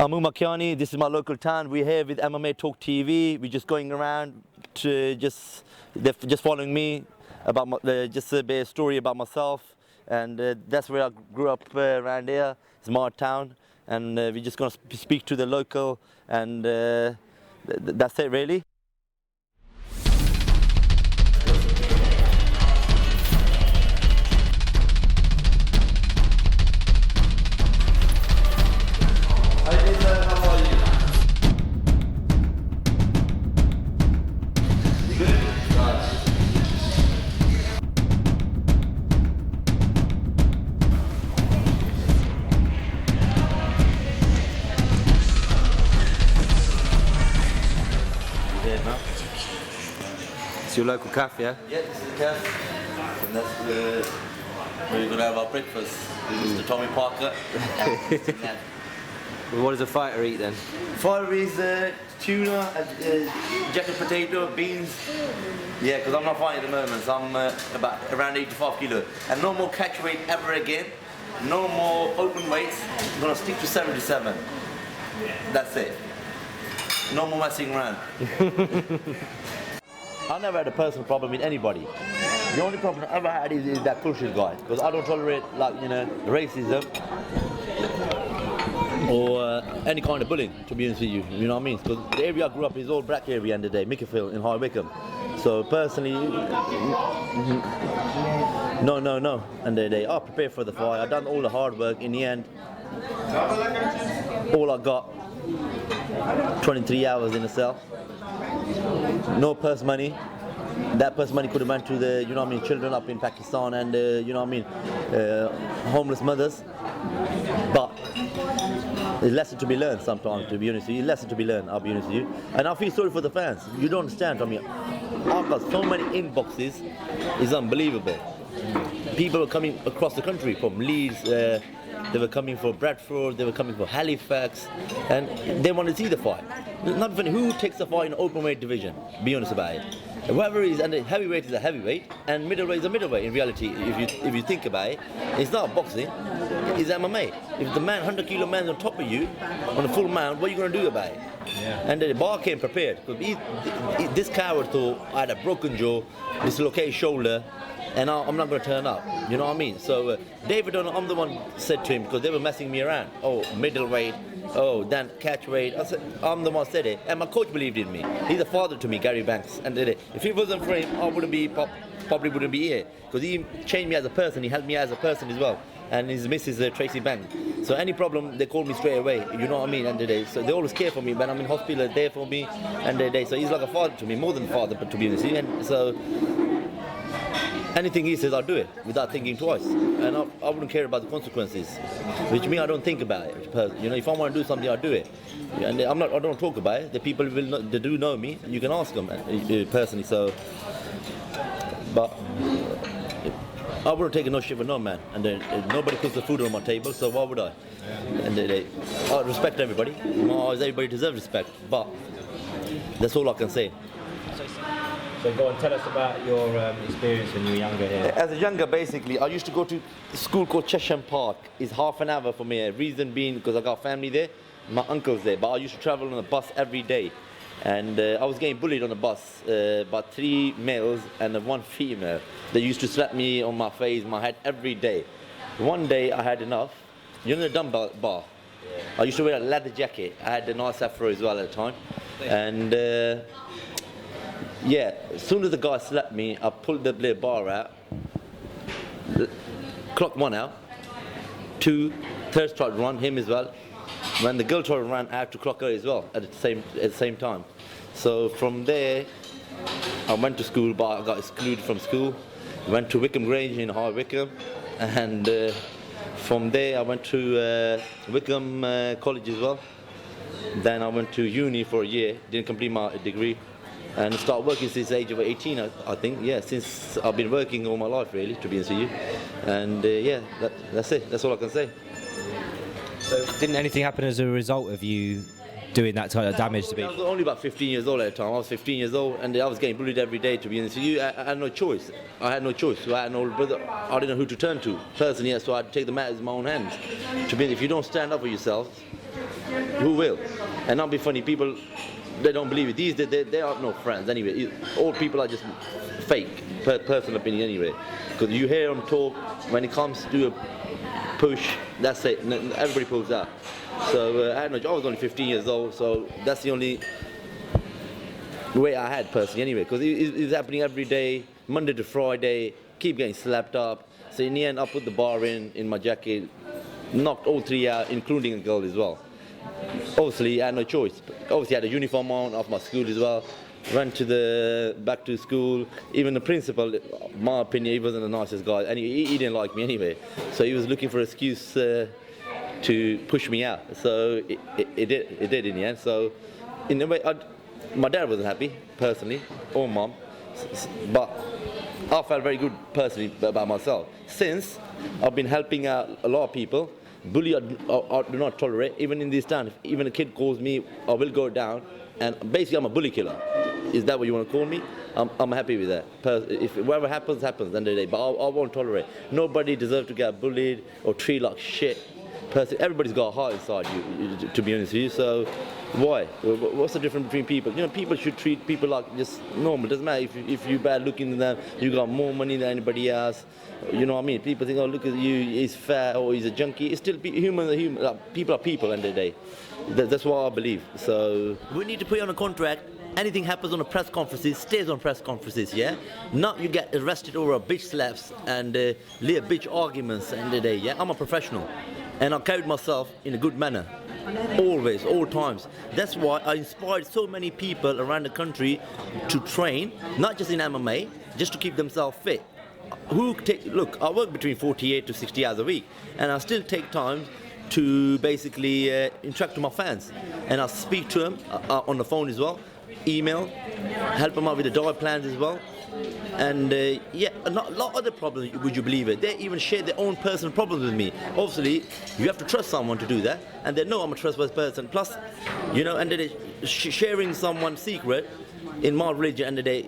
I'm Umer Kayani. This is my local town. We're here with MMA Talk TV. We're just going around to they're just following me about just a bit of story about myself, and that's where I grew up around here. It's my town, and we're just going to speak to the local, and that's it really. It's your local cafe, yeah? Yeah, this is the cafe, and that's where we're going to have our breakfast. This is Mr. Tommy Parker. Well, what does a fighter eat then? Fighter is tuna, jacket potato, beans. Yeah, because I'm not fighting at the moment, so I'm about around 85 kilo. And no more catch weight ever again. No more open weights. I'm going to stick to 77. That's it. No more messing around. I never had a personal problem with anybody. The only problem I ever had is that cultural guy, because I don't tolerate, like, you know, racism or any kind of bullying, to be honest with you. You know what I mean? Because the area I grew up is all black area in the day, Mickerfield in High Wycombe. So personally, no. And they are prepared for the fight. I done all the hard work. In the end, all I got, 23 hours in a cell. No purse money. That purse money could have went to the, you know what I mean, children up in Pakistan and, you know what I mean, homeless mothers. But there's a lesson to be learned sometimes, to be honest with you. Lesson to be learned, I'll be honest with you. And I feel sorry for the fans. You don't understand, I mean, I've got so many inboxes, it's unbelievable. People are coming across the country from Leeds, they were coming for Bradford, they were coming for Halifax, and they want to see the fight. Not even who takes the fight in the open weight division, be honest about it. Whoever is, and the heavyweight is a heavyweight, and middleweight is a middleweight in reality, if you think about it. It's not boxing, it's MMA. If the man, 100 kilo man is on top of you, on a full mount, what are you going to do about it? Yeah. And the bar came prepared, because this coward thought I had a broken jaw, dislocated shoulder, and I'm not going to turn up, you know what I mean? So David, I'm the one said to him, because they were messing me around. Oh, middleweight, oh, then catch weight. I said, I'm the one said it, and my coach believed in me. He's a father to me, Gary Banks, and if it wasn't for him, I probably wouldn't be here, because he changed me as a person, he helped me as a person as well. And his missus, Tracy Banks. So any problem, they call me straight away, you know what I mean, and so they always care for me. When I'm in hospital, they're there for me, and so he's like a father to me, more than a father, but to be honest with you. And so anything he says, I'll do it without thinking twice, and I wouldn't care about the consequences, which means I don't think about it. You know, if I want to do something, I'll do it, and I don't talk about it. The people they do know me. You can ask them personally. So, but I wouldn't take no shit for no man, and nobody puts the food on my table, so why would I? And I respect everybody. Everybody deserves respect, but that's all I can say. So go on, tell us about your experience when you were younger here. As a younger, basically, I used to go to a school called Chesham Park. It's half an hour from here. Reason being, because I got family there, my uncle's there. But I used to travel on a bus every day. And I was getting bullied on the bus by 3 males and 1 female. They used to slap me on my face, my head every day. One day I had enough. You know the dumbbell bar? Yeah. I used to wear a leather jacket. I had a nice afro as well at the time. And yeah, as soon as the guy slapped me, I pulled the bar out, clocked 1 out, 2, third tried to run, him as well. When the girl tried to run, I had to clock her as well at the same time. So from there, I went to school, but I got excluded from school. Went to Wycombe Grange in High Wycombe, and from there I went to Wycombe College as well. Then I went to uni for a year, didn't complete my degree, and started working since the age of 18, I think. Yeah, since I've been working all my life, really, to be honest with you. And yeah, that's it. That's all I can say. So didn't anything happen as a result of you doing that kind of damage to people? I was only about 15 years old at the time. I was 15 years old, and I was getting bullied every day, to be honest with you. I had no choice. I had no choice. So I had an older brother. I didn't know who to turn to. Personally, so I had to take the matters in my own hands. To be, if you don't stand up for yourself, who will? And not be funny, people, they don't believe it. These days, they are no friends anyway. All people are just fake, personal opinion anyway. Because you hear them talk, when it comes to a push, that's it, everybody pulls out. So I don't know, I was only 15 years old, so that's the only way I had personally anyway, because it's happening every day, Monday to Friday, keep getting slapped up. So in the end, I put the bar in my jacket, knocked all 3 out, including a girl as well. Obviously, I had no choice. Obviously, I had a uniform on off my school as well. Went back to school. Even the principal, my opinion, he wasn't the nicest guy, and he didn't like me anyway. So he was looking for an excuse to push me out. So it did in the end. So in a way, my dad wasn't happy personally, or mom, but I felt very good personally about myself. Since I've been helping out a lot of people, bully I do not tolerate. Even in this town, if even a kid calls me, I will go down. And basically, I'm a bully killer. Is that what you want to call me? I'm happy with that. If whatever happens, happens at the end of the day. But I won't tolerate. Nobody deserves to get bullied or treated like shit. Everybody's got a heart inside you, to be honest with you. So why? What's the difference between people? You know, people should treat people like just normal. It doesn't matter if you're bad looking than them, you got more money than anybody else. You know what I mean? People think, oh, look at you, he's fat or he's a junkie. It's still human. People are people at the end of the day. That's what I believe. So we need to put you on a contract. Anything happens on a press conferences, stays on press conferences, yeah? Not you get arrested over a bitch slaps and live bitch arguments at the end of the day, yeah? I'm a professional. And I carried myself in a good manner. Always, all times. That's why I inspired so many people around the country to train, not just in MMA, just to keep themselves fit. Look, I work between 48 to 60 hours a week, and I still take time to basically interact with my fans. And I speak to them on the phone as well, email, help them out with the diet plans as well. And a lot of other problems, would you believe it? They even share their own personal problems with me. Obviously, you have to trust someone to do that, and they know I'm a trustworthy person. Plus, you know, and then sharing someone's secret in my religion, and the day,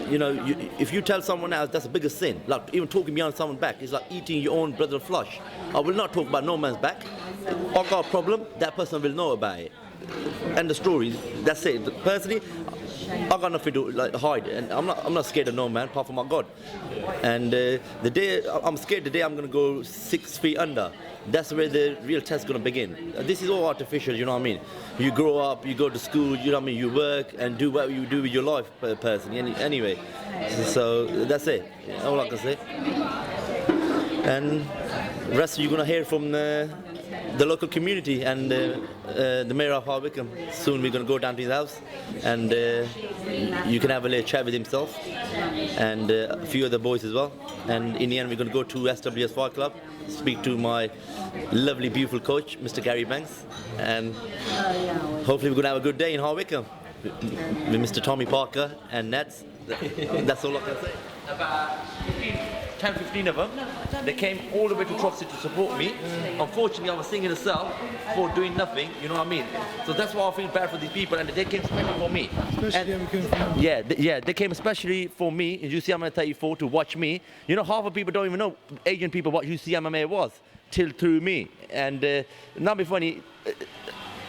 you know, if you tell someone else, that's the biggest sin. Like even talking behind someone's back is like eating your own brother's flesh. I will not talk about no man's back. I got a problem, that person will know about it. And the story, that's it. Personally, I got nothing to hide, and I'm not scared of no man apart from my God. And the day I'm scared, the day I'm gonna go 6 feet under, that's where the real test is gonna begin. This is all artificial, you know what I mean? You grow up, you go to school, you know what I mean? You work and do what you do with your life, personally. Anyway, so that's it. All I can say. And the rest you're gonna hear from the local community and the mayor of High Wycombe. Soon we're going to go down to his house, and you can have a little chat with himself and a few other boys as well. And in the end, we're going to go to SWS Fight Club, speak to my lovely, beautiful coach, Mr. Gary Banks, and hopefully we're going to have a good day in High Wycombe with Mr. Tommy Parker and Nets. That's all I can say. About 10, 15 of them, they came all the way to Trotsy to support me. Unfortunately, I was singing a cell for doing nothing, you know what I mean? So that's why I feel bad for these people, and they came especially for me. They came especially for me in UCMMA 34 to watch me. You know, half of people don't even know, Asian people, what UCMMA was, till through me. And not be funny,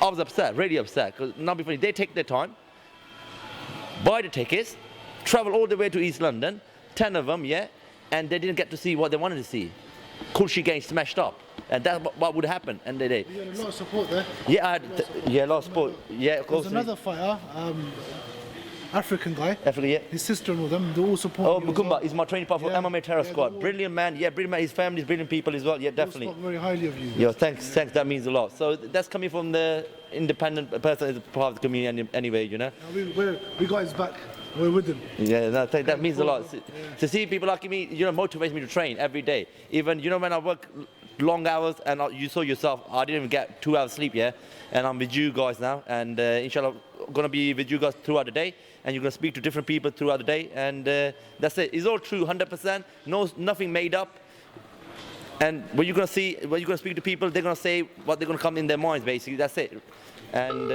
I was upset, really upset, because not be funny, they take their time, buy the tickets, travel all the way to East London, 10 of them, yeah, and they didn't get to see what they wanted to see. Kulshi getting smashed up, and that's what would happen. And they did. You had a lot of support there. Yeah, I had a lot of support. Yeah, of course. There's another fighter, African guy. African, yeah. His sister and all them, they all support. Oh, Mukumba, he's my training partner for MMA Terror Squad. All, brilliant man, yeah, brilliant man. His family's brilliant people as well, yeah, definitely. They all spoke very highly of you. Yeah, thanks, that means a lot. So that's coming from the independent person as a part of the community anyway, you know. We got his back. We're with him. Yeah, that means a lot. To see people like me, you know, motivates me to train every day. Even, you know, when I work long hours, and you saw yourself, I didn't even get 2 hours sleep, yeah? And I'm with you guys now, and inshallah, I'm going to be with you guys throughout the day, and you're going to speak to different people throughout the day, and that's it. It's all true, 100%, nothing made up. And when you're going to speak to people, they're going to say what they're going to come in their minds, basically, that's it. And...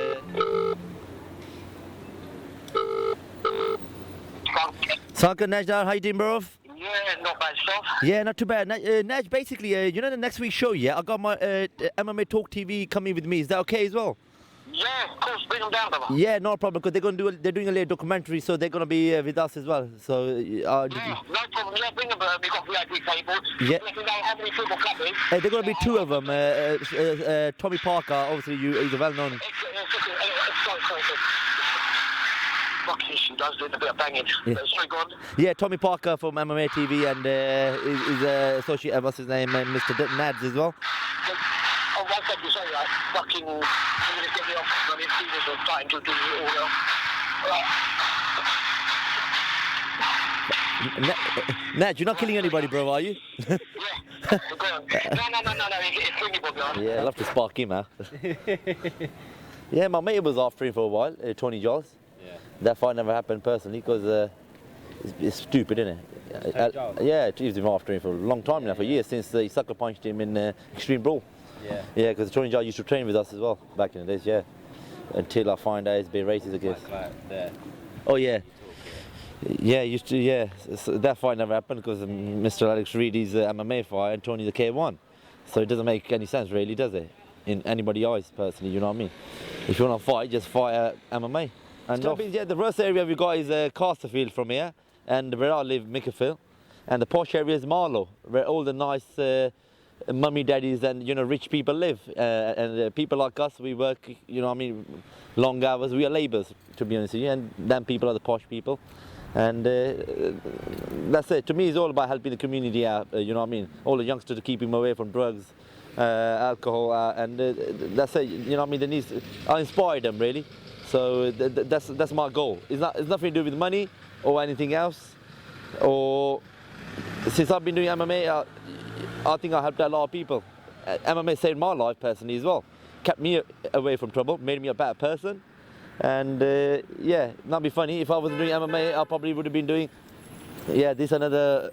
Sanka Najdar, how you doing, bro? Yeah, not bad stuff. Yeah, not too bad. Naj, basically, you know the next week's show, yeah? I got my MMA Talk TV coming with me. Is that okay as well? Yeah, of course, bring them down, brother. Yeah, no problem, because they're doing a little documentary, so they're gonna be with us as well. So, Yeah, no problem. Yeah, bring them. We got VIP tables. Yeah. Let me know how many people coming. they're gonna be two of them. Tommy Parker, obviously, he's a well-known. Fucking she does do a bit of banging. Yeah. Sorry, go on. Yeah, Tommy Parker from MMA TV, and is associate, what's his name, Mr. Nads as well. Oh, one second, sorry, like, fucking, I'm going to get me off, my fingers are starting to do it all now. Right. Naj, you're not killing anybody, bro, are you? Yeah, go on. No, it's really bugger. Yeah, I love to spark him out. Yeah, my mate was after him for a while, Tony Giles. Yeah. That fight never happened personally, because it's stupid, isn't it? Giles? Yeah, he's been after him for a long time now, for years, since he sucker punched him in Extreme Brawl. Yeah. Yeah, because Tony Giles used to train with us as well, back in the days, yeah. Until I find out he's been racist against. Like there. Oh, yeah. Yeah, used to, yeah. So that fight never happened because Mr. Alex Reed is an MMA fight and Tony's a K1. So it doesn't make any sense, really, does it? In anybody's eyes, personally, you know what I mean? If you want to fight, just fight MMA. And yeah, the worst area we got is Casterfield from here, and where I live, Mickerfield. And the posh area is Marlow, where all the nice mummy daddies and, you know, rich people live. And people like us, we work, you know what I mean, long hours. We are labourers, to be honest with you, and them people are the posh people. And that's it. To me, it's all about helping the community out, you know what I mean? All the youngsters to keep them away from drugs, alcohol, and that's it, you know what I mean? They need I inspire them, really. So that's my goal. It's nothing to do with money or anything else. Or since I've been doing MMA, I think I helped a lot of people. MMA saved my life personally as well. Kept me away from trouble, made me a better person. And yeah, not be funny. If I wasn't doing MMA, I probably would have been doing, yeah, this another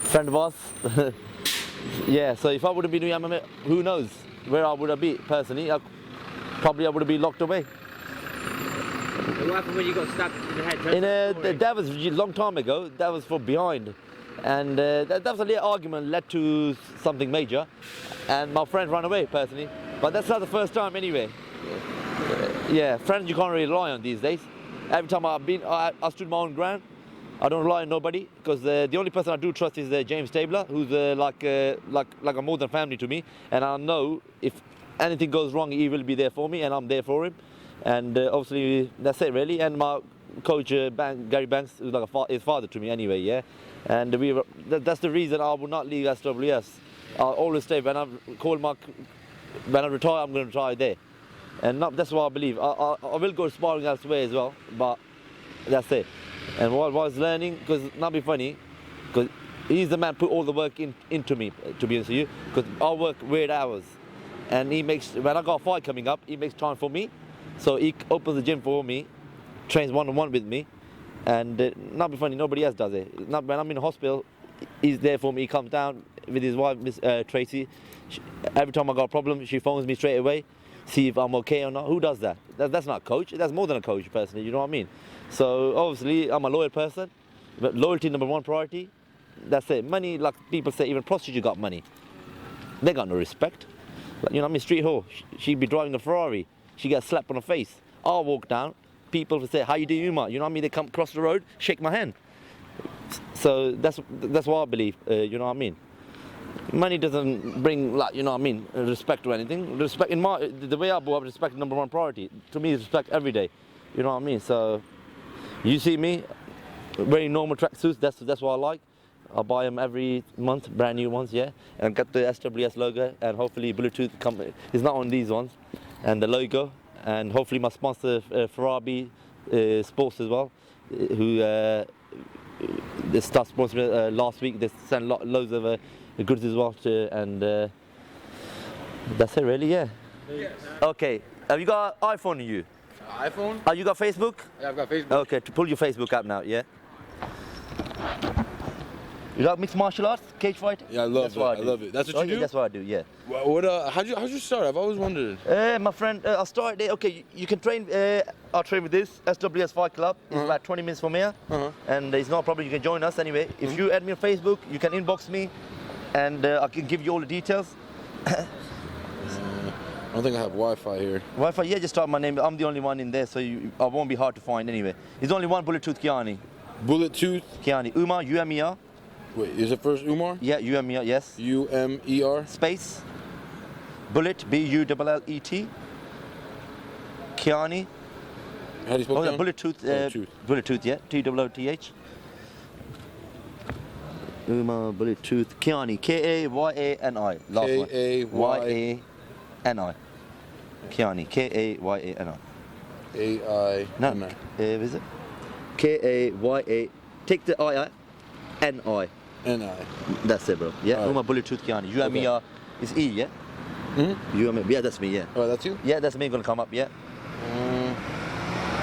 friend of ours. Yeah, so if I would have been doing MMA, who knows where I would have been personally. Probably I would have been locked away. What happened when you got stabbed in the head? That was a long time ago. That was for behind. And that was a little argument led to something major. And my friend ran away personally. But that's not the first time anyway. Yeah, friends you can't really rely on these days. Every time I stood my own ground. I don't rely on nobody, because the only person I do trust is James Stabler, who's like a more than family to me. And I know if anything goes wrong, he will be there for me, and I'm there for him. And obviously that's it really. And my coach Gary Banks is like his father to me anyway, yeah. And that's the reason I will not leave SWS. I'll always stay. When I retire, I'm going to retire there. And that's what I believe. I will go sparring elsewhere as well, but that's it. And what I was learning, because not be funny, because he's the man put all the work into me, to be honest with you, because I work weird hours. And he makes, when I got a fight coming up, he makes time for me. So he opens the gym for me, trains one-on-one with me, and not be funny, nobody else does it. When I'm in the hospital, he's there for me. He comes down with his wife, Miss Tracy. Every time I got a problem, she phones me straight away, see if I'm okay or not. Who does that? That's not a coach. That's more than a coach, personally. You know what I mean? So obviously, I'm a loyal person, but loyalty number one priority. That's it. Money, like people say, even prostitutes got money. They got no respect. You know what I mean? Street whore. She'd be driving a Ferrari. She gets slapped on the face. I'll walk down. People will say, "How you doing, Umar?" You know what I mean? They come across the road, shake my hand. So that's what I believe. You know what I mean? Money doesn't bring, like, you know what I mean, respect or anything. Respect in the way I brought up, respect is number one priority. To me, it's respect every day. You know what I mean? So you see me wearing normal tracksuits. That's what I like. I buy them every month, brand new ones, yeah. And I've got the SWS logo, and hopefully Bluetooth company is not on these ones, and the logo, and hopefully my sponsor Ferrari Sports as well, who they started sponsoring last week. They sent loads of goods as well, and that's it really, yeah. Okay, have you got an iPhone on you? iPhone? Oh, you got Facebook? Yeah, I've got Facebook. Okay, to pull your Facebook app now, yeah. You got mixed martial arts, cage fight? Yeah, I love That's it. what I do. love it. That's what Oh, you yeah, do? that's what I do, yeah. How'd you start? I've always wondered. My friend, I started it. Okay, you can train. I'll train with this SWS Fight Club. It's about 20 minutes from here, and it's no problem. You can join us anyway. If you add me on Facebook, you can inbox me, and I can give you all the details. I don't think I have Wi-Fi here. Wi-Fi, yeah, just type my name. I'm the only one in there, so I won't be hard to find anyway. There's only one Bullet Tooth Kayani. Bullet Tooth. Kayani, Umar, Umer. Wait, is it first Umar? Yeah, Umer, yes. Umer. Space. Bullet, Bullet. Kayani. How do you spell Oh, Kayani? Bullet Tooth. Tooth. Bullet Tooth, yeah. Tooth. Umar, Bullet Tooth, Kayani. Kayani. Last one. Kayani. Kayani. Kayani. AI. No. Is it? Kaya. Take the I-I-N-I. NI. That's it, bro. Yeah. Alright. Umar, Bullet Tooth Kayani. You and me are. It's E, yeah. You and me. Yeah, that's me. Yeah. Oh, that's you? Yeah, that's me gonna come up. Yeah.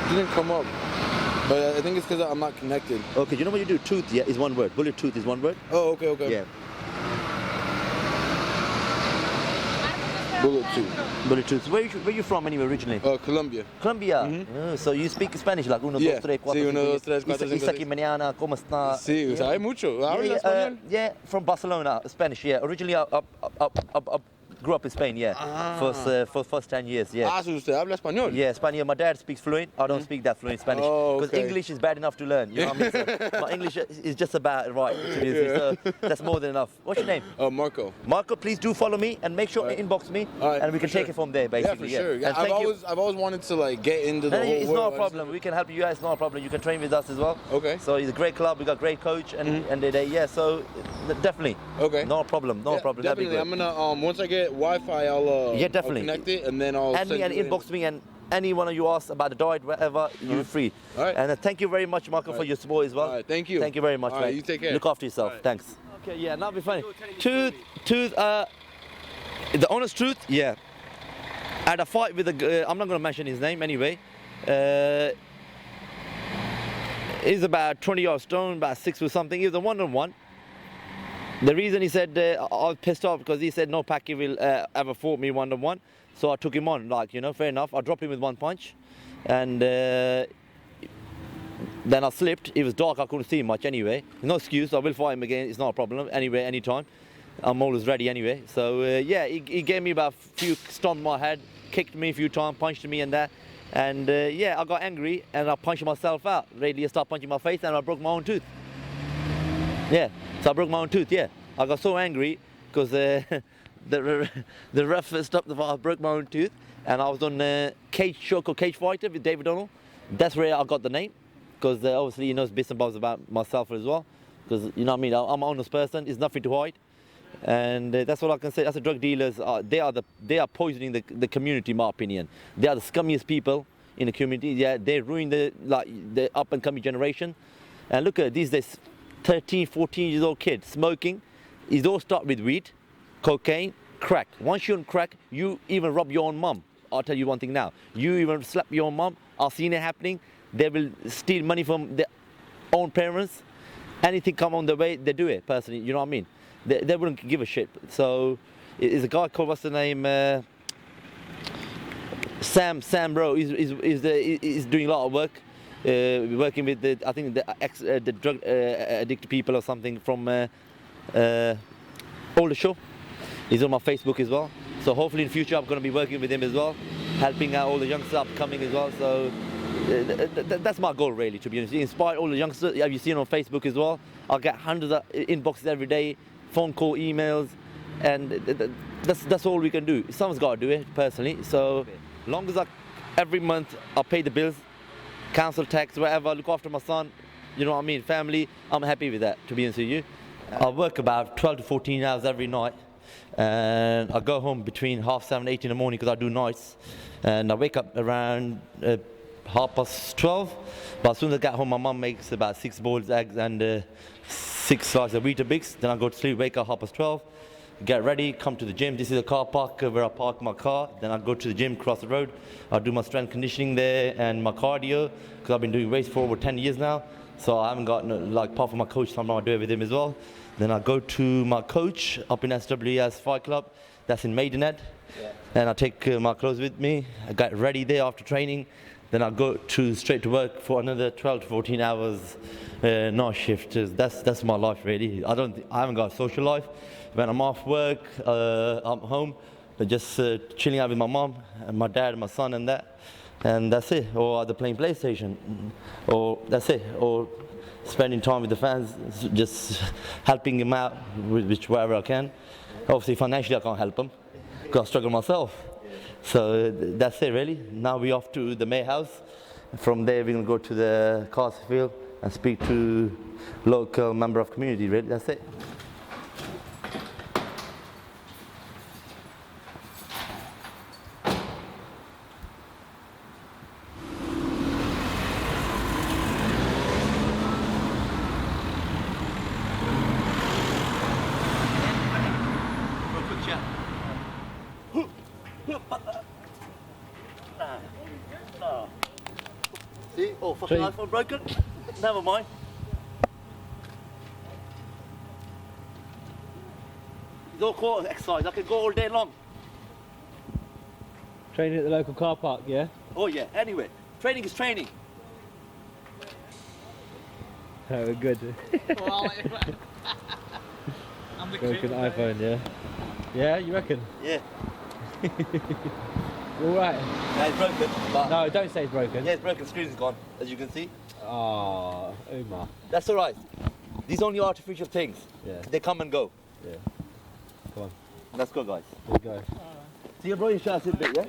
Didn't come up. But I think it's because I'm not connected. Okay. You know what you do? Tooth, yeah, is one word. Bullet Tooth is one word. Oh, okay. Yeah. Bullet Tooth. Bullet Tooth. Where you from anyway originally? Colombia. Colombia. So you speak Spanish like uno, Yeah. dos, tres, cuatro. Sí, uno, cinco, dos, tres, cuatro, Isa- cinco, Isa seis. que mañana, ¿cómo está? Sí, sabe mucho. Yeah, ¿Habla yeah, español? yeah, from Barcelona, Spanish. Yeah, originally I grew up in Spain. Yeah, for first 10 years. Yeah. Ah, so usted habla español. Yeah, Spanish. My dad speaks fluent. I don't speak that fluent Spanish Oh, because okay. English is bad enough to learn. You know what I mean? So my English is just about right. To be so that's more than enough. What's your name? Marco. Marco. Please do follow me and make sure you inbox me, Alright, and we can for take sure. it from there. Basically, Yeah, for sure. Yeah, And thank you. I've always wanted to like get into the No, whole it's world. not a problem. We can help you guys. It's not a problem. You can train with us as well. Okay. So it's a great club. We got great coach, and yeah. So definitely. Okay. No problem. No Yeah, problem. That'd be definitely. good. I'm gonna once I get Wi-Fi, I'll Yeah, definitely. I'll connect it and then I'll Add send me and you in. inbox me, and any one of you ask about the diet, whatever, you're free. All right. And thank you very much, Marco, for your support as well. All right, thank you. Thank you very much, All right, mate. you take care. Look after yourself. All right. Thanks. Okay, yeah, now be funny. The honest truth, yeah. I had a fight with I'm not going to mention his name anyway. He's about 20 yards stone, about 6 foot something. He was a one-on-one. The reason he said I was pissed off because he said no Paki will ever fought me one-on-one. So I took him on, like, you know, fair enough. I dropped him with one punch. And then I slipped. It was dark, I couldn't see much anyway. No excuse, I will fight him again. It's not a problem. Anyway, anytime. I'm always ready anyway. So yeah, he gave me about a few stomped my head, kicked me a few times, punched me and that. And yeah, I got angry and I punched myself out. Really, I started punching my face and I broke my own tooth. Yeah, so I broke my own tooth, yeah. I got so angry because the ref stopped the fight. I broke my own tooth and I was on cage choke or cage fighter with David Donald. That's where I got the name because obviously he knows bits and bobs about myself as well. Because, you know what I mean, I'm an honest person, there's nothing to hide. And that's what I can say. That's the drug dealers. They are poisoning the community, in my opinion. They are the scummiest people in the community. Yeah, they ruin the up and coming generation. And look at these days, 13, 14 years old kids smoking. It all start with weed, cocaine, crack. Once you're on crack, you even rob your own mum. I'll tell you one thing now. You even slap your own mum. I've seen it happening. They will steal money from their own parents. Anything come on the way, they do it personally. You know what I mean? They wouldn't give a shit. So is a guy called, what's the name? Sam Bro. He's doing a lot of work. Working with the drug addicted people or something from Older Show. He's on my Facebook as well. So hopefully in future I'm going to be working with him as well, helping out all the youngsters upcoming as well. So that's my goal really, to be honest. Inspire all the youngsters. Have you seen on Facebook as well? I get hundreds of inboxes every day, phone call, emails, and that's all we can do. Someone's got to do it personally. So long as every month I pay the bills, council tax, whatever, look after my son, you know what I mean, family, I'm happy with that, to be honest with you. I work about 12 to 14 hours every night, and I go home between 7:30, 8 in the morning because I do nights, and I wake up around 12:30, but as soon as I get home, my mum makes about 6 boiled eggs and 6 slices of Weetabix. Then I go to sleep, wake up 12:30, get ready, come to the gym. This is a car park where I park my car. Then I go to the gym, cross the road. I do my strength conditioning there and my cardio because I've been doing weights for over 10 years now. So I haven't got like apart from my coach, sometimes I do it with him as well. Then I go to my coach up in SWS Fight Club, that's in Maidenhead, and I take my clothes with me. I get ready there after training. Then I go straight to work for another 12 to 14 hours night shift. That's my life really. I haven't got a social life. When I'm off work, I'm home, just chilling out with my mom and my dad and my son and that. And that's it. Or either playing PlayStation, or that's it. Or spending time with the fans, just helping them out with wherever I can. Obviously financially I can't help them, because I struggle myself. So that's it really. Now we're off to the May House. From there we're going to go to the Castle Field and speak to local member of community really, that's it. See? Oh, fucking iPhone broken? Never mind. It's all core exercise. I can go all day long. Training at the local car park, yeah? Oh yeah, anyway. Training is training. Oh, good. Broken iPhone, yeah? Yeah, you reckon? Yeah. All right. Yeah, it's broken. But No, don't say it's broken. yeah, it's broken. Screen is gone, as you can see. Oh, Umar. That's alright. These are only artificial things. Yeah, They come and go. yeah. Come on, Let's go, guys. here we go. See your bro, you shall sit a bit, yeah?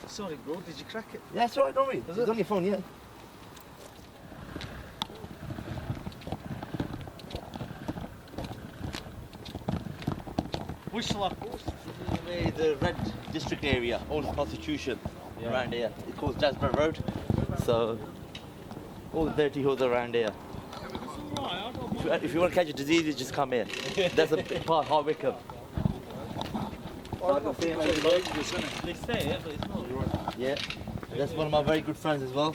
Sorry, bro. Did you crack it? Yeah, it's alright, don't worry. It's on your phone, yeah. Which slap? The Red District area, old Constitution, Yeah. around here. It's called Jasper Road. So, all the dirty holes around here. If you want to catch a disease, just come here. That's a big part of Hard Wickham. They say it, but it's not. Yeah, that's one of my very good friends as well.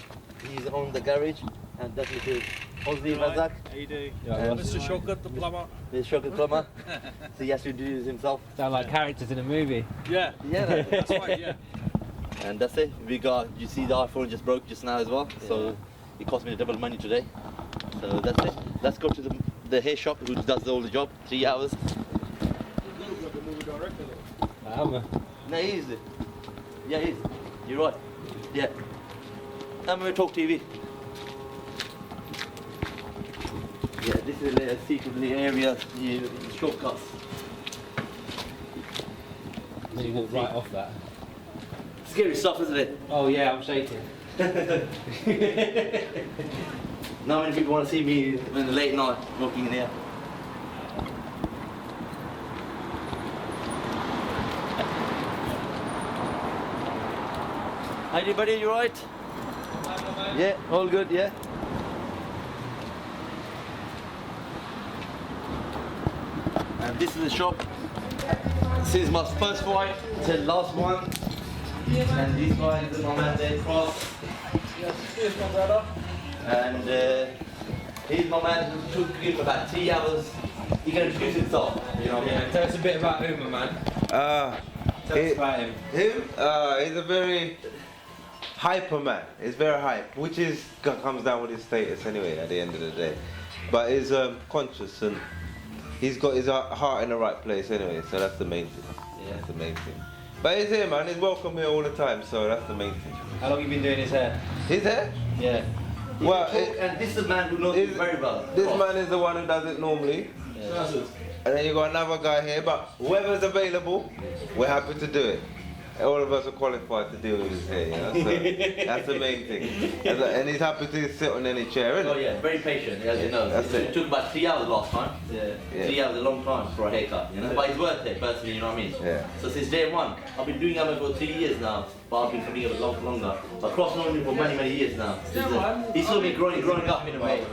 He's on the garage, and that's Mr. Ozzy Razak. How you doing? Yeah, Mr. Shaukat, the plumber. The Shocker Plumber. So he has to introduce himself. sound like characters in a movie. Yeah, Yeah, that's right, yeah. and that's it. You see the iPhone just broke just now as well, so it cost me double money today. So that's it. Let's go to the hair shop who does all the job, 3 hours. I am. No, he is. Yeah, he is. You're right. Yeah. I'm going to talk TV. Yeah, this is a secret area, shortcuts. You walk right off that. Scary stuff, isn't it? Oh yeah, I'm shaking. Not many people want to see me in the late night walking in here. Hi everybody, you right? Yeah, all good, yeah. And this is the shop. This is my first fight, the last one. And these guys are my man there, Cross. Here's my brother. And he's my man who took him about 3 hours. He can introduce himself, you know what I mean? Tell us a bit about Umar, man. Tell us about him. He's a very hyper man. He's very hype, which comes down with his status anyway at the end of the day. But he's conscious and he's got his heart in the right place anyway, so that's the main thing. Yeah. That's the main thing. But he's here, man. He's welcome here all the time, so that's the main thing. How long have you been doing his hair? His hair? Yeah. Well, And this is a man who knows me very well. this man is the one who does it normally. And then you got another guy here, but whoever's available, we're happy to do it. All of us are qualified to deal with his hair, you know? So that's the main thing. And he's happy to sit on any chair, isn't Oh he? yeah, very patient, as you know. That's It took about 3 hours last time. Yeah. 3 hours is a long time for a haircut, you know. But it's worth it, personally, you know what I mean? Yeah. So since day one, I've been doing it for 3 years now, but I've been coming here a lot longer. But Cross known me for many, many years now. He saw me growing up in a way.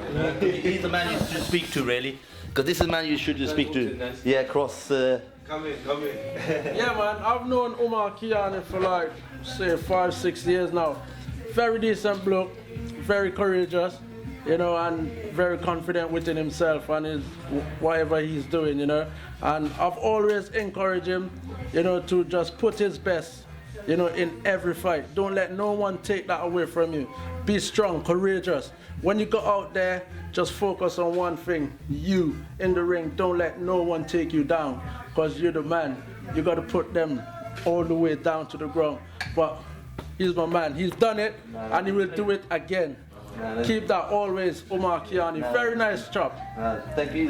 He's the man you should speak to, really. Because this is the man you should speak to. Yeah, Cross. Come in. Yeah, man, I've known Umer Kayani for like, say, 5-6 years now. Very decent bloke, very courageous, you know, and very confident within himself and his whatever he's doing, you know. And I've always encouraged him, you know, to just put his best, you know, in every fight. Don't let no one take that away from you. Be strong, courageous. When you go out there, just focus on one thing. You in the ring, don't let no one take you down, because you're the man. You got to put them all the way down to the ground. But he's my man. He's done it, and he will do it again. Keep that always, Umer Kayani. Very nice job. Thank you.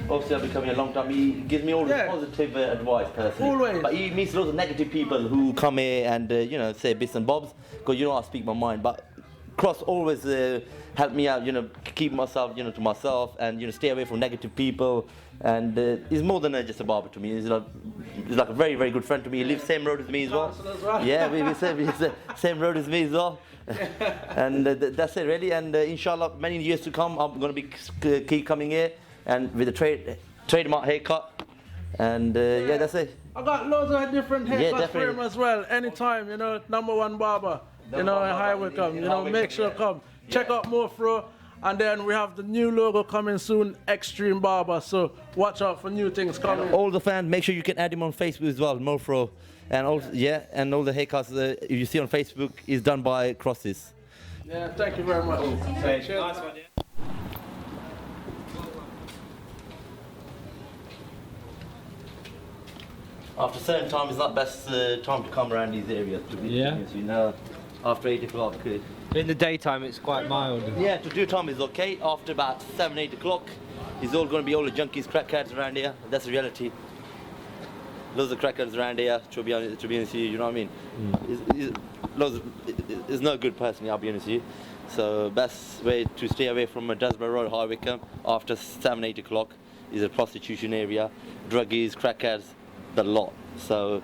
Obviously, I've been coming a long time. He gives me all the positive advice, personally. Always. But he meets lots of negative people who come here and, you know, say bits and bobs, because, you know, I speak my mind. But Cross always helped me out, you know, keep myself, you know, to myself and, you know, stay away from negative people. And he's more than just a barber to me. He's like a very, very good friend to me. He lives same road as me as well. Yeah, we say same road as me as well. And that's it really. And inshallah, many years to come, I'm going to be keep coming here and with a trademark haircut. And yeah, that's it. I got loads of different haircuts for him as well. Anytime, you know, #1 barber, you know, in High Wycombe. You know, make sure come. Check out Mofro. And then we have the new logo coming soon, Extreme Barber. So watch out for new things coming. All the fans, make sure you can add him on Facebook as well, Mofro. And also, yeah, and all the haircuts you see on Facebook is done by Crosses. Yeah, thank you very much. Nice one, yeah. After a certain time, it's not best time to come around these areas. To be honest, you know, after 8 o'clock. In the daytime, it's quite mild. Yeah, to do time is okay. After about 7, 8 o'clock, it's all going to be all the junkies, crackheads around here. That's the reality. Loads of crackheads around here, to be honest with you, you know what I mean? It's no good personally, I'll be honest with you. So best way to stay away from Desborough Road, High Wycombe, after 7, 8 o'clock is a prostitution area, druggies, crackheads, the lot. So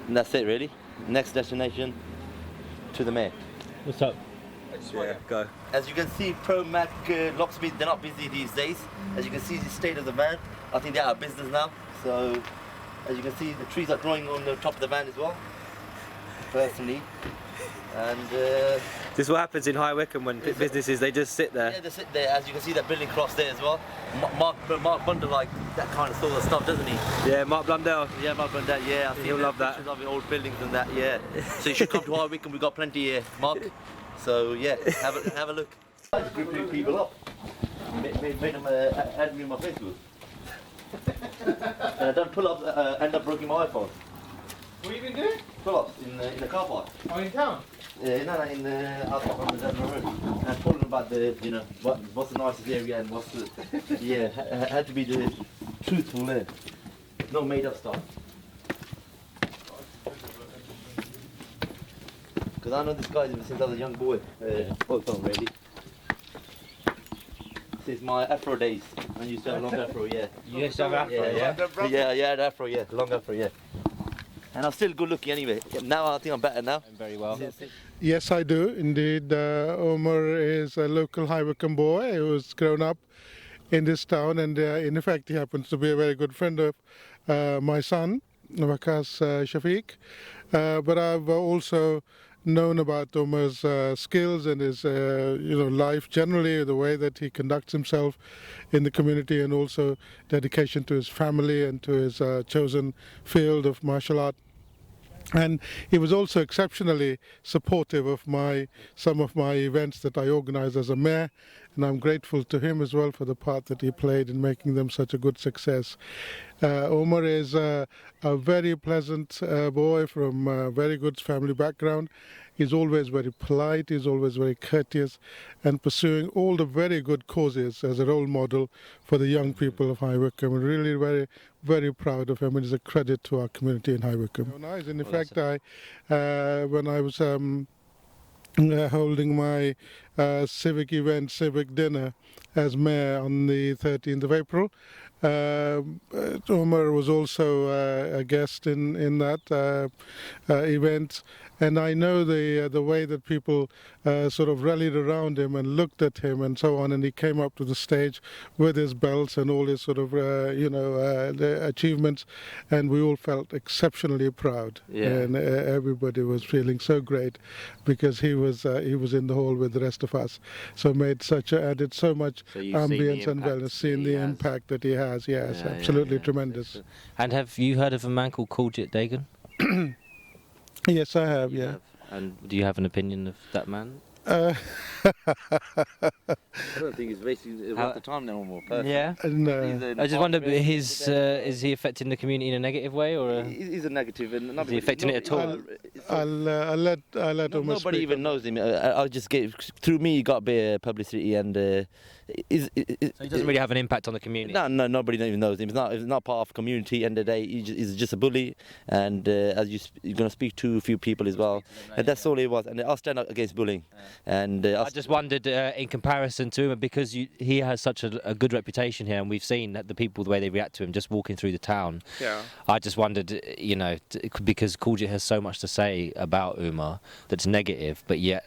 that's it really. Next destination, to the mayor. What's up? Yeah, go. As you can see, Pro Mac Locksmith, they're not busy these days. As you can see the state of the van, I think they're out of business now. So, as you can see, the trees are growing on the top of the van as well, personally. And this is what happens in High Wycombe when businesses, they just sit there. yeah, they sit there. As you can see, that building cross there as well. Mark Bundle like that kind of sort of stuff, doesn't he? Yeah, Mark Blundell. Yeah, Mark Bundle. Yeah, I think He'll love that. Pictures of the old buildings and that. Yeah. So you should come to High Wycombe. We've got plenty here, Mark. So yeah, have a look. I just group people up. Made them add me on my Facebook. And I done pull-ups, end up breaking my iPhone. What have you been doing? Pull-ups in the car park. Oh, in town? No, in the outside on the Desborough Road. And I told them about the, you know, what's the nicest area and what's the, yeah, had to be the truthful there. No made-up stuff. Because I know this guy ever since I was a young boy. Both don't really. This is my afro days. I used to have a long afro, yeah. You used to have afro, Yeah, yeah, afro, yeah. Long afro, yeah. And I'm still good looking anyway. Now I think I'm better now. I'm very well. Yes, I do indeed. Umar is a local High Wycombe boy who's grown up in this town, and in fact he happens to be a very good friend of my son, Wakas Shafiq. But I've also known about Umar's skills and his life generally, the way that he conducts himself in the community, and also dedication to his family and to his chosen field of martial art. And he was also exceptionally supportive of some of my events that I organized as a mayor, and I'm grateful to him as well for the part that he played in making them such a good success. Umar is a very pleasant boy from a very good family background. He's always very polite, he's always very courteous, and pursuing all the very good causes as a role model for the young people of High Wycombe. We're really very, very proud of him, and it's a credit to our community in High Wycombe. Nice. And in fact, when I was holding my civic event, civic dinner as mayor on the 13th of April, Umar was also a guest in that event, and I know the way that people sort of rallied around him and looked at him and so on, and he came up to the stage with his belts and all his sort of the achievements, and we all felt exceptionally proud. Yeah. And everybody was feeling so great because he was in the hall with the rest of of us. So added so much So you've seen the ambience and impact wellness, seen that he the has. impact that he has. Yes, Yeah, absolutely yeah. tremendous. And have you heard of a man called Kuljit Dagan? Yes, I have. Yeah. And do you have an opinion of that man? I don't think he's basically How- worth the time no more. Personally. Yeah. No. I just wonder, is he affecting the community in a negative way, or He's a negative, and is he affecting it at all? I'll let Umar Nobody speak even on knows him. I'll just get through me. He got a bit of publicity, and So he doesn't really have an impact on the community. no, nobody even knows him. He's not part of community. End of the day, he's just a bully, and as you're gonna speak to a few people as well, and that's all it was. And I'll stand up against bullying. And I just wondered, in comparison to him, because he has such a good reputation here, and we've seen that the people, the way they react to him, just walking through the town. Yeah. I just wondered, because Kuljit has so much to say about Umar that's negative, but yet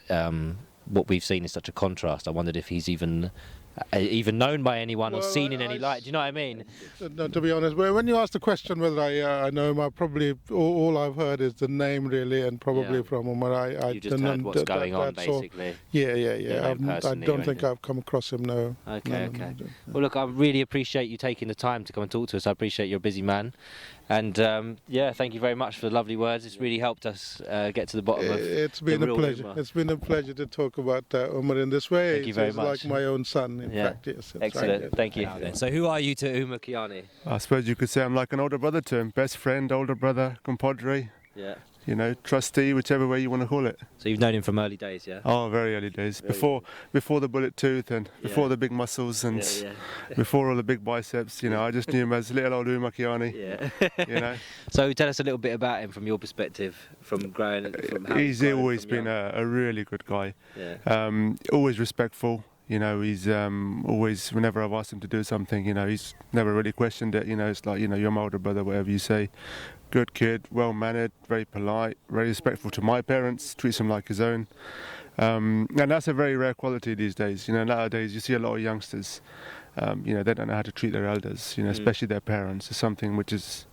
what we've seen is such a contrast. I wondered if he's even known by anyone or Well, seen in any light. Do you know what I mean? No, to be honest, when you ask the question whether I know him, I probably all I've heard is the name really, and probably Yeah. from Umar. I You just don't heard know what's going on, that's all. basically. Yeah. know him I personally don't or think anything? I've come across him. No. Okay, No, okay. no. Well, look, I really appreciate you taking the time to come and talk to us. I appreciate you're a busy man. And yeah, thank you very much for the lovely words. It's really helped us get to the bottom of It's been the a real pleasure. Umar. It's been a pleasure to talk about Umar in this way. Thank you very He's much. like my own son, in Yeah. fact. Yes. that's Excellent, right. thank you. So who are you to Umer Kayani? I suppose you could say I'm like an older brother to him, best friend, older brother, compadre, Yeah. trustee, whichever way you want to call it. So you've known him from early days, yeah? Oh, very early days, before the bullet tooth and before Yeah. the big muscles and Yeah, before all the big biceps. I just knew him as little old Umer Kayani. yeah. So tell us a little bit about him from your perspective, from growing. From how He's grown always from been young. a really good guy. Yeah. Always respectful. He's always, whenever I've asked him to do something, he's never really questioned it. It's like, you're my older brother, whatever you say. Good kid, well mannered, very polite, very respectful to my parents, treats them like his own. And that's a very rare quality these days. Nowadays you see a lot of youngsters, they don't know how to treat their elders, especially their parents. It's something which is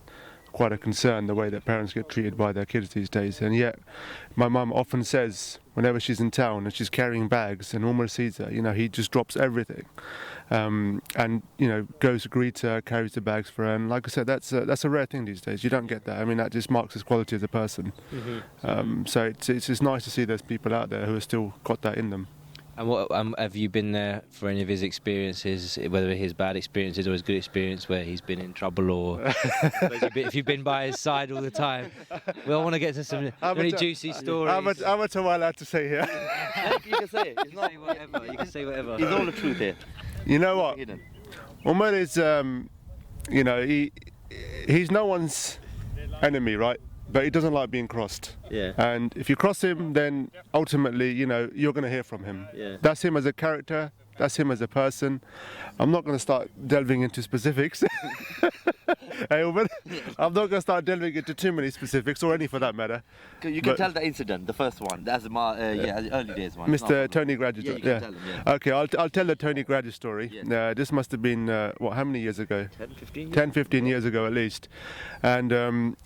quite a concern, the way that parents get treated by their kids these days. And yet, my mum often says, whenever she's in town and she's carrying bags and Umar sees her, he just drops everything, and goes to greet her, carries the bags for her. And like I said, that's a rare thing these days. You don't get that. I mean, that just marks his quality as a person. So it's just nice to see there's people out there who have still got that in them. And what have you been there for any of his experiences, whether his bad experiences or his good experience, where he's been in trouble, or if you've been by his side all the time? We all want to get to some really juicy stories. How much am I allowed to say here? you can say it. It's not whatever. You can say whatever. He's all the truth here. You know what? Hidden. Umar is, he's no one's enemy, right? But he doesn't like being crossed. Yeah. And if you cross him, then ultimately, you're going to hear from him. Yeah. That's him as a character. That's him as a person. I'm not going to start delving into specifics. Hey, Umar, I'm not going to start delving into too many specifics, or any for that matter. You can But- tell the incident, the first one. That's my early days one. Mr. Tony Graduate. Yeah, you can tell him, yeah. Okay, I'll tell the Tony Graduate story. Yeah. This must have been, how many years ago? 10, 15 years? 10, 15 years ago at least. And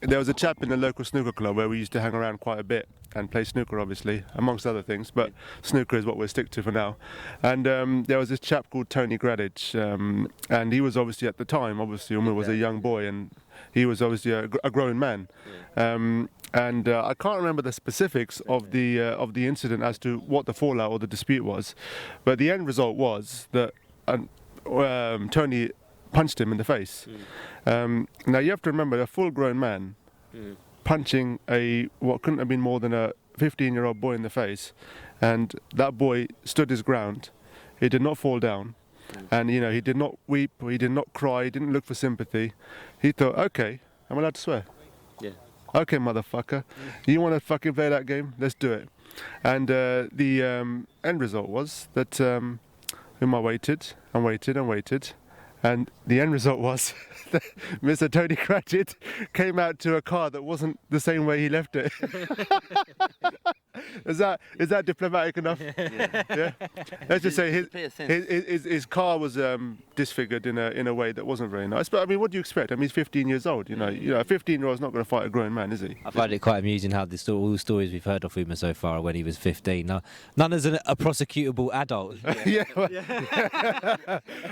there was a chap in the local snooker club where we used to hang around quite a bit and play snooker, obviously, amongst other things, but snooker is what we'll stick to for now. And there was this chap called Tony Gradich, and he was obviously, at the time, Umar was a young boy, and he was obviously a grown man. And I can't remember the specifics of the incident as to what the fallout or the dispute was, but the end result was that Tony punched him in the face. Now you have to remember, a full-grown man punching what couldn't have been more than a 15-year-old boy in the face, and that boy stood his ground. He did not fall down, and he did not weep, he did not cry, he didn't look for sympathy. He thought, okay, I'm allowed to swear. Yeah. Okay, motherfucker, you want to fucking play that game? Let's do it. And the end result was that Umar waited and waited and waited. And the end result was that Mr. Tony Cratchit came out to a car that wasn't the same way he left it. Is that diplomatic enough? Yeah. Let's just say his car was disfigured in a way that wasn't very nice. But I mean, what do you expect? I mean, he's 15 years old. You know, a 15-year-old's not going to fight a grown man, is he? I find it quite amusing how all the stories we've heard of Umar so far are when he was 15. Now, none as a prosecutable adult. Yeah, well,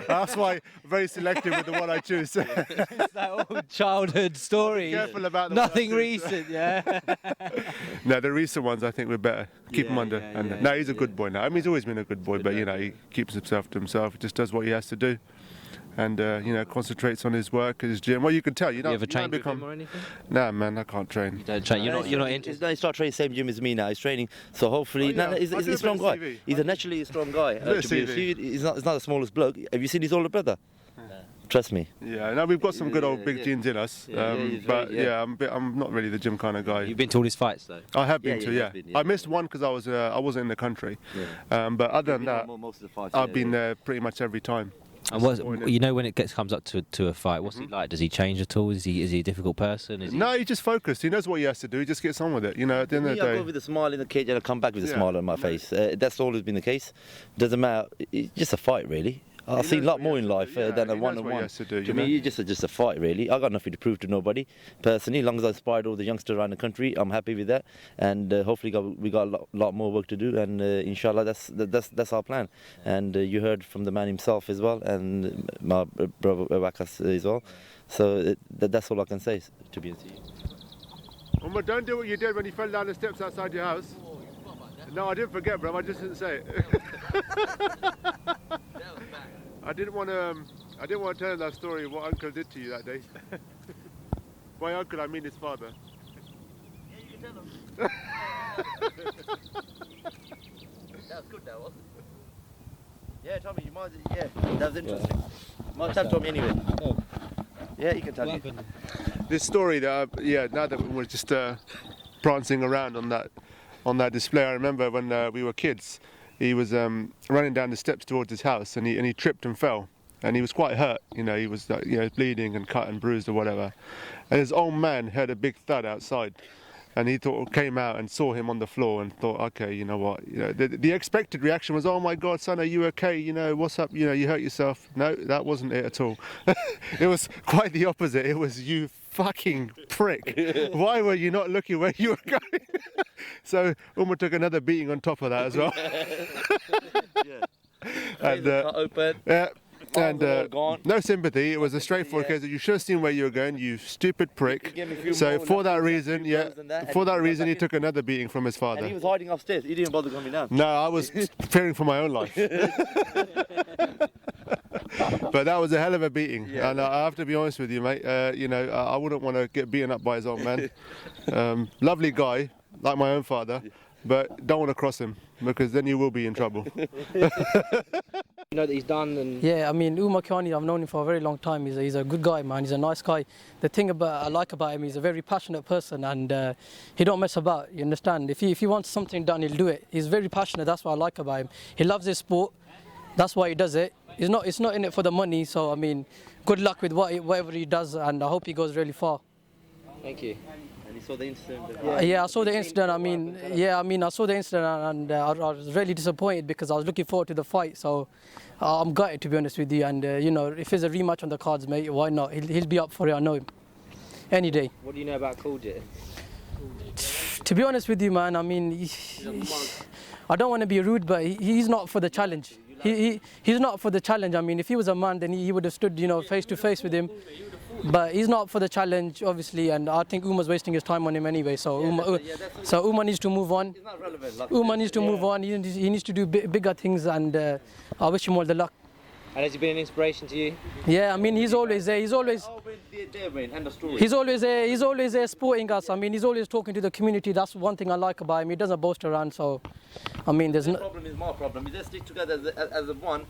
that's why I'm very selective with the one I choose. It's that old childhood story. Careful about the nothing one I choose. recent, yeah. No, the recent ones I think we're better. Keep him under. No, he's a good boy now. I mean, he's always been a good boy, but you know, he keeps himself to himself. He just does what he has to do, and you know, concentrates on his work, his gym. Well, you can tell. You ever trained with become. him or anything? Nah, man, I can't train. You don't train. You're not interested. No, he's not training same gym as me now. He's training, so hopefully, he's a strong guy. CV. He's a naturally strong guy. He's not the smallest bloke. Have you seen his older brother? Trust me. Yeah, no, we've got some good old big genes in us, but I'm not really the gym kind of guy. You've been to all his fights though. I have been to, yeah. I missed one because I wasn't in the country, but other than that, most of the fights, I've been there pretty much every time. And you know, when it comes up to a fight, what's he like? Does he change at all? Is he a difficult person? No, he's just focused. He knows what he has to do. He just gets on with it. You know, at the end of the day. I go with a smile in the cage and I come back with a smile on my face. That's always been the case. Doesn't matter. It's just a fight, really. I've seen a lot more in life than a one-on-one. To me, it's just a fight, really. I got nothing to prove to nobody, personally. As long as I inspired all the youngsters around the country, I'm happy with that. And hopefully, we got a lot more work to do. And inshallah, that's our plan. And you heard from the man himself as well, and my brother Wakas as well. So that's all I can say, to be honest with you. Umar, don't do what you did when you fell down the steps outside your house. No, I didn't forget, bro. I just didn't say it. I didn't want to tell him that story of what Uncle did to you that day. By Uncle, I mean his father. Yeah, you can tell him. That was good, that was. Yeah, Tommy, you might. Yeah, that was interesting. My dad told me anyway. Yeah, you can tell me. This story that now that we're just prancing around on that display, I remember when we were kids. He was running down the steps towards his house, and he tripped and fell, and he was quite hurt. You know, he was bleeding and cut and bruised or whatever. And his old man heard a big thud outside, and he came out and saw him on the floor and thought, okay, you know what? You know, the expected reaction was, oh my God, son, are you okay? You know, what's up? You know, you hurt yourself. No, that wasn't it at all. It was quite the opposite. It was, you fucking prick. Why were you not looking where you were going? So Umar took another beating on top of that as well. And no sympathy. It was a straightforward case that you should have seen where you were going, you stupid prick. So for that reason, he took another beating from his father. And he was hiding upstairs. He didn't bother coming down. No, I was fearing for my own life. But that was a hell of a beating, and I have to be honest with you, mate. You know, I wouldn't want to get beaten up by his old man. Lovely guy, like my own father, but don't want to cross him because then you will be in trouble. You know that he's done and... Yeah, I mean, Umer Kayani, I've known him for a very long time. He's a good guy, man. He's a nice guy. The thing I like about him, he's a very passionate person, and he don't mess about, you understand? If he wants something done, he'll do it. He's very passionate, that's what I like about him. He loves his sport, that's why he does it. It's not in it for the money, so I mean, good luck with whatever he does, and I hope he goes really far. Thank you. And you saw the incident? Yeah, I saw the incident. I saw the incident, and I was really disappointed because I was looking forward to the fight. So I'm gutted, to be honest with you. And you know, if there's a rematch on the cards, mate, why not? He'll be up for it. I know him. Any day. What do you know about Khalid? To be honest with you, man, I mean, I don't want to be rude, but he's not for the challenge. He's not for the challenge. I mean, if he was a man, then he would have stood, you know, face to face with him. But he's not for the challenge, obviously, and I think Umar's wasting his time on him anyway. So Umar needs to move on. Umar needs to move on. He needs to do bigger things, and I wish him all the luck. And has he been an inspiration to you? Yeah, I mean, he's always there. He's always there supporting us. I mean, he's always talking to the community. That's one thing I like about him. He doesn't boast around. So, I mean, there's no problem. Is my problem. We just stick together as a one.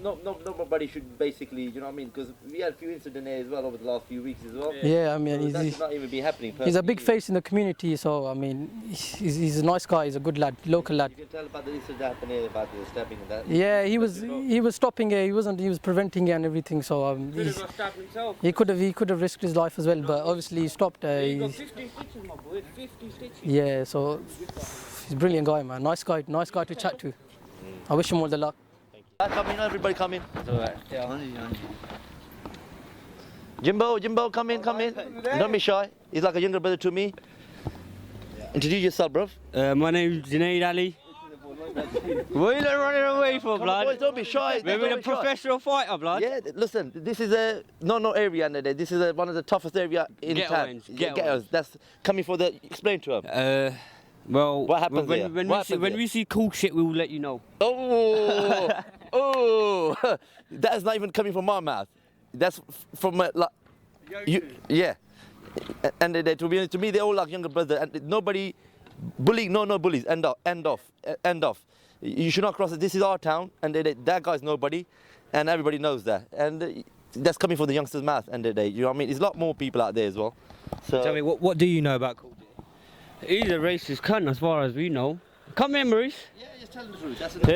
Nobody should basically, you know what I mean? Because we had a few incidents there as well over the last few weeks as well. Yeah, I mean, so that's not even be happening. He's a big face in the community, so I mean, he's a nice guy. He's a good lad, local lad. You can tell about the incident that happened here about the stabbing and that. Yeah, he was stopping it. He was preventing it and everything. So he could have risked his life as well, but obviously he stopped. He got 50 stitches, my boy. 50 stitches. Yeah, so he's a brilliant guy, man. Nice guy to chat to. I wish him all the luck. Thank you. Come in, everybody come in. It's alright. Yeah. Jimbo, come in. Don't be shy. He's like a younger brother to me. Introduce yourself, bro. My name's Junaid Ali. What are you running away for, blood? Boys, don't be shy. We're a professional fighter, blood. Yeah, listen, this is a no area under there. This is one of the toughest area in town. Ghettos. That's coming for the. Explain to him. Well, what happens when we see cool shit, we will let you know. Oh, that is not even coming from my mouth. That's from like you. Yeah, and to be honest, to me, they're all like younger brother, and nobody bullying. No bullies. End off. You should not cross it. This is our town, and that guy's nobody, and everybody knows that. And that's coming from the youngsters' mouth. End of the day, you know what I mean? There's a lot more people out there as well. So tell me, what do you know about Cool J? He's a racist cunt, as far as we know. Come here, Maurice. Yeah, just tell the truth. That's What's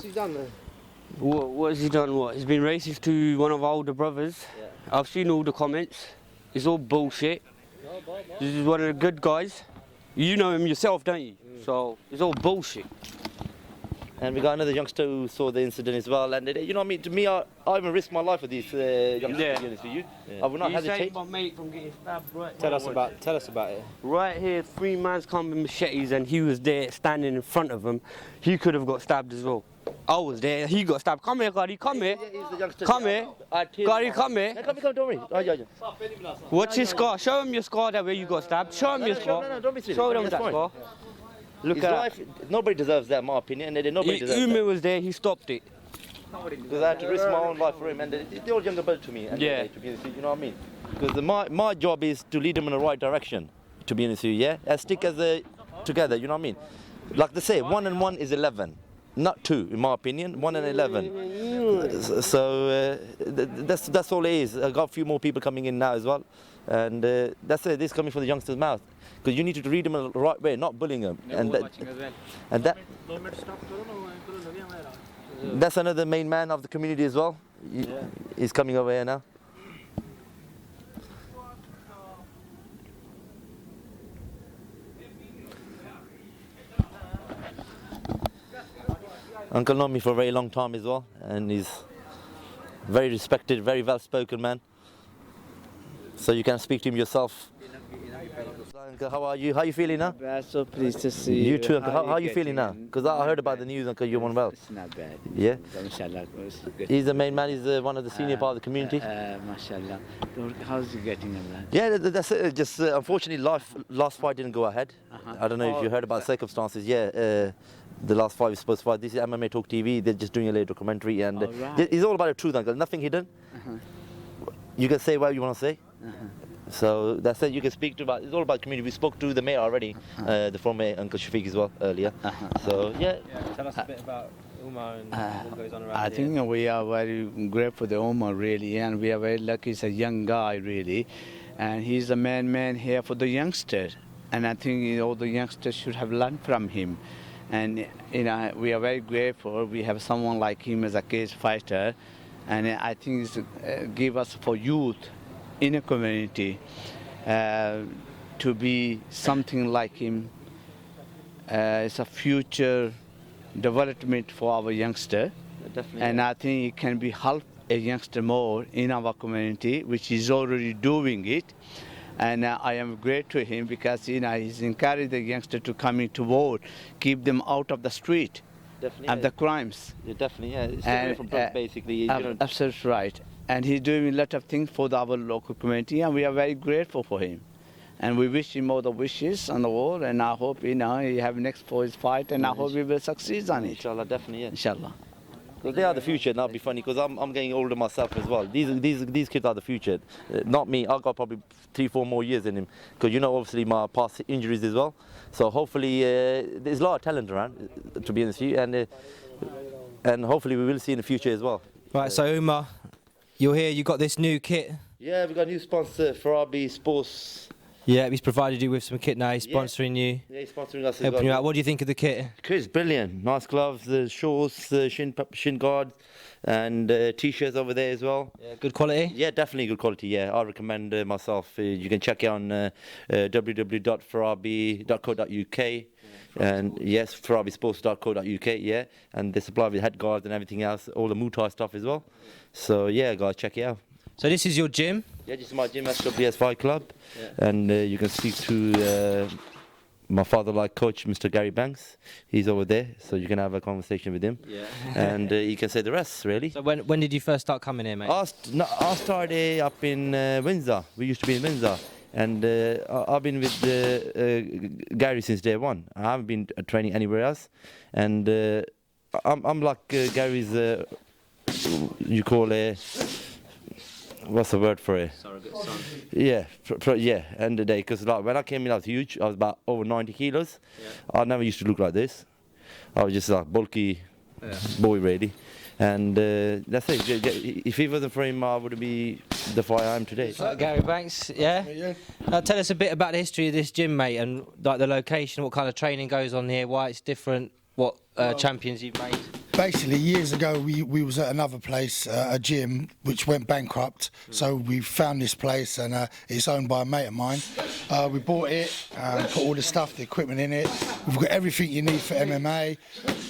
he done then? What has he done? What? He's been racist to one of our older brothers. Yeah. I've seen all the comments. It's all bullshit. This is one of the good guys. You know him yourself, don't you? So it's all bullshit. And we got another youngster who saw the incident as well. And you know what I mean? To me, I even risk my life for these youngsters. To be honest with you, I would not hesitate. You saved my mate from getting stabbed right. Tell us about it. Right here, 3 men come with machetes, and he was there standing in front of him. He could have got stabbed as well. I was there. He got stabbed. Come here, Gotti. Come here. Come here. Gotti, come here. Come, don't worry. What's your scar? Show him your scar that where you got stabbed. Show him your scar. No, don't be serious. Show them that scar. Look at life. Nobody deserves that, in my opinion. And nobody deserves that. Umer was there. He stopped it. Because I had to risk my own life for him, and they're all younger brother to me. And yeah. To be honest, you know what I mean? Because my job is to lead them in the right direction. To be honest with you, yeah. And stick together. You know what I mean? Like they say, 1 and 1 is 11. Not 2, in my opinion. 1 and 11. So that's all it is. I got a few more people coming in now as well, and that's it. This is coming from the youngsters' mouth, because you need to read them in the right way, not bullying them. That's another main man of the community as well. He's coming over here now. Uncle known me for a very long time as well, and he's very respected, very well-spoken man. So you can speak to him yourself. Uncle, how are you? How are you feeling now? I'm so pleased to see you. You too, Uncle. How are you feeling now? Because I heard about the news, Uncle, you're unwell. It's not bad. Yeah? Mashallah. He's the main man, he's one of the senior part of the community. Mashallah. How's he getting on? Yeah, that's it. Just unfortunately, last fight didn't go ahead. I don't know if you heard about circumstances. Yeah, the last fight was supposed to fight. This is MMA Talk TV. They're just doing a little documentary, and it's all about the truth, Uncle. Nothing hidden. You can say what you want to say. So that's it. You can speak to about. It's all about community. We spoke to the mayor already, the former Uncle Shafiq as well earlier. So yeah. Tell us a bit about Umar and what goes on around I here. think we are very grateful for the Umar really, and we are very lucky. He's a young guy really, and he's a man here for the youngster. And I think all the youngsters should have learned from him. And we are very grateful. We have someone like him as a cage fighter, and I think it's give us for youth in a community to be something like him. It's a future development for our youngster. Definitely. And I think it can be help a youngster more in our community, which is already doing it. And I am grateful to him because he's encouraged the youngster to come into vote, keep them out of the street, of the crimes. Yeah, definitely, yeah. It's away from drugs, basically. Absolutely right. And he's doing a lot of things for our local community, and we are very grateful for him. And we wish him all the wishes on the world, and I hope he have next for his fight, and I hope he will succeed on it. Inshallah, definitely, yeah. Inshallah. Because they are the future, and that'll be funny, because I'm getting older myself as well. These kids are the future, not me. I've got probably 3-4 more years in him, because obviously my past injuries as well. So hopefully there's a lot of talent around, to be honest with you, and hopefully we will see in the future as well. Right, so Umar, you're here. You got this new kit. Yeah, we got a new sponsor, Ferrari Sports Yeah, he's provided you with some kit now. He's sponsoring you. Yeah, he's sponsoring us as helping well. you out. What do you think of the kit? Kit's brilliant. Nice gloves, the shorts, the shin guards, and t-shirts over there as well. Yeah, good quality? Yeah, definitely good quality, yeah. I recommend myself. You can check it on www.farabi.co.uk. And yes, farabisports.co.uk, yeah. And they supply with head guards and everything else, all the Muay Thai stuff as well. So yeah, guys, check it out. So this is your gym? Yeah, this is my gym, SWS Fight Club. Yeah. And you can speak to my father-like coach, Mr. Gary Banks. He's over there, so you can have a conversation with him. Yeah. And you can say the rest, really. So when did you first start coming here, mate? I started up in Windsor. We used to be in Windsor. And I've been with Gary since day one. I haven't been training anywhere else. And I'm like Gary's, you call a... What's the word for it? Surrogate son. Yeah, yeah, end of the day. Because like, when I came in, I was huge. I was about over 90 kilos. Yeah. I never used to look like this. I was just like bulky boy, really. And that's it. If it wasn't for him, I would be the fighter I am today. Gary Banks, yeah? Tell us a bit about the history of this gym, mate, and like the location, what kind of training goes on here, why it's different, what champions you've made. Basically, years ago, we was at another place, a gym, which went bankrupt. So we found this place, and it's owned by a mate of mine. We bought it, put all the stuff, the equipment in it. We've got everything you need for MMA.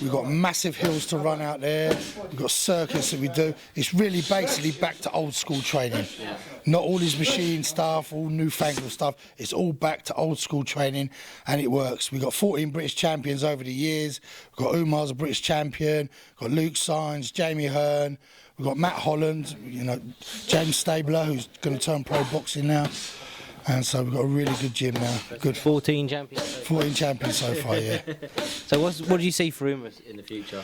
We've got massive hills to run out there. We've got circuits that we do. It's really basically back to old school training. Not all this machine stuff, all newfangled stuff. It's all back to old school training, and it works. We've got 14 British champions over the years. We've got Umar's a British champion. We've got Luke Sainz, Jamie Hearn. We've got Matt Holland, James Stabler, who's going to turn pro boxing now. And so we've got a really good gym now. Good 14 champions. 14 champions so far, yeah. So what do you see for Umar in the future?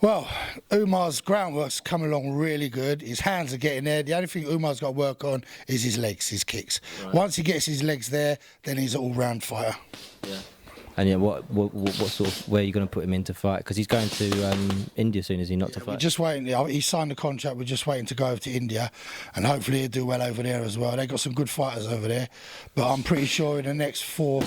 Well, Umar's groundwork's coming along really good. His hands are getting there. The only thing Umar's got to work on is his legs, his kicks. Right. Once he gets his legs there, then he's an all-round fighter. Yeah. And yeah, what sort of, where are you going to put him in to fight? Because he's going to India soon, is he, not to fight? We're just waiting. He signed the contract. We're just waiting to go over to India, and hopefully he'll do well over there as well. They've got some good fighters over there, but I'm pretty sure in the next four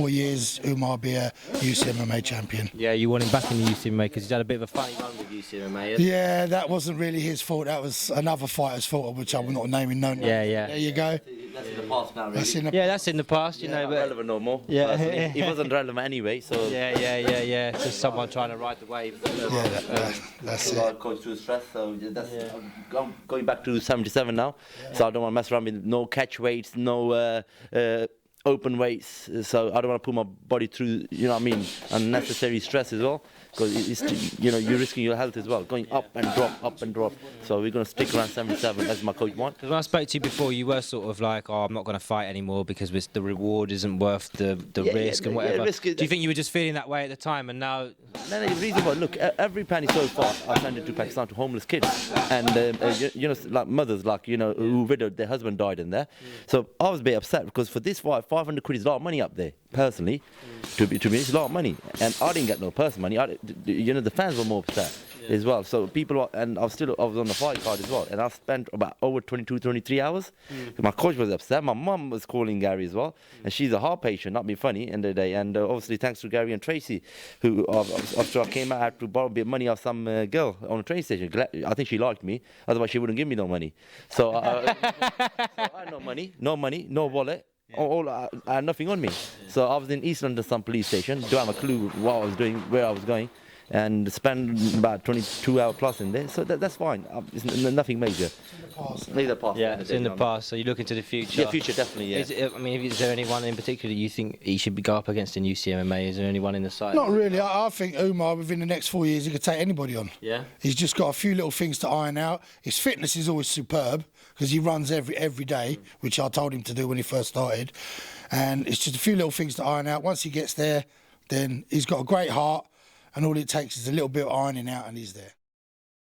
years, Umar will be a UCMMA champion. Yeah, you want him back in the UCMMA because he's had a bit of a funny run with UCMMA. Yeah, that wasn't really his fault. That was another fighter's fault, which I'm not naming no name. Yeah. There you go. That's in the past now, really. That's in the past, you know. But relevant no more. Yeah, he wasn't relevant anyway. So yeah. Just someone trying to ride the wave. That's it. Coach through stress. So that's I'm going back to 77 now. So I don't want to mess around with no catch weights, no open weights. So I don't want to put my body through, unnecessary stress as well. Because it's, you're risking your health as well, going up and drop. So we're going to stick around 77 as my coach wants. Because when I spoke to you before, you were sort of like, I'm not going to fight anymore because the reward isn't worth the risk and whatever. Do you think you were just feeling that way at the time and now? No, the reason why, look, every penny so far I've sent it to Pakistan to homeless kids. And, like mothers, who widowed, their husband died in there. So I was a bit upset because for this fight, 500 quid is a lot of money up there, personally. To me, it's a lot of money. And I didn't get no personal money. The fans were more upset as well. So people, and I was on the fight card as well. And I spent about over 22, 23 hours. My coach was upset. My mum was calling Gary as well. And she's a heart patient, not being funny, end of the day. And obviously thanks to Gary and Tracy, who after I came out, I had to borrow a bit of money off some girl on a train station. I think she liked me. Otherwise she wouldn't give me no money. So I had no money, no wallet. I had nothing on me. So I was in East London, some police station. Don't have a clue what I was doing, where I was going. And spend about 22 hours plus in there. So that's fine. It's nothing major. Yeah, it's in the past. So you look into the future. Yeah, future, definitely, yeah. Is there anyone in particular you think he should go up against in UCMMA? Is there anyone in the side? Not really. I think Umar, within the next 4 years, he could take anybody on. Yeah. He's just got a few little things to iron out. His fitness is always superb because he runs every day, which I told him to do when he first started. And it's just a few little things to iron out. Once he gets there, then he's got a great heart. And all it takes is a little bit of ironing out and he's there.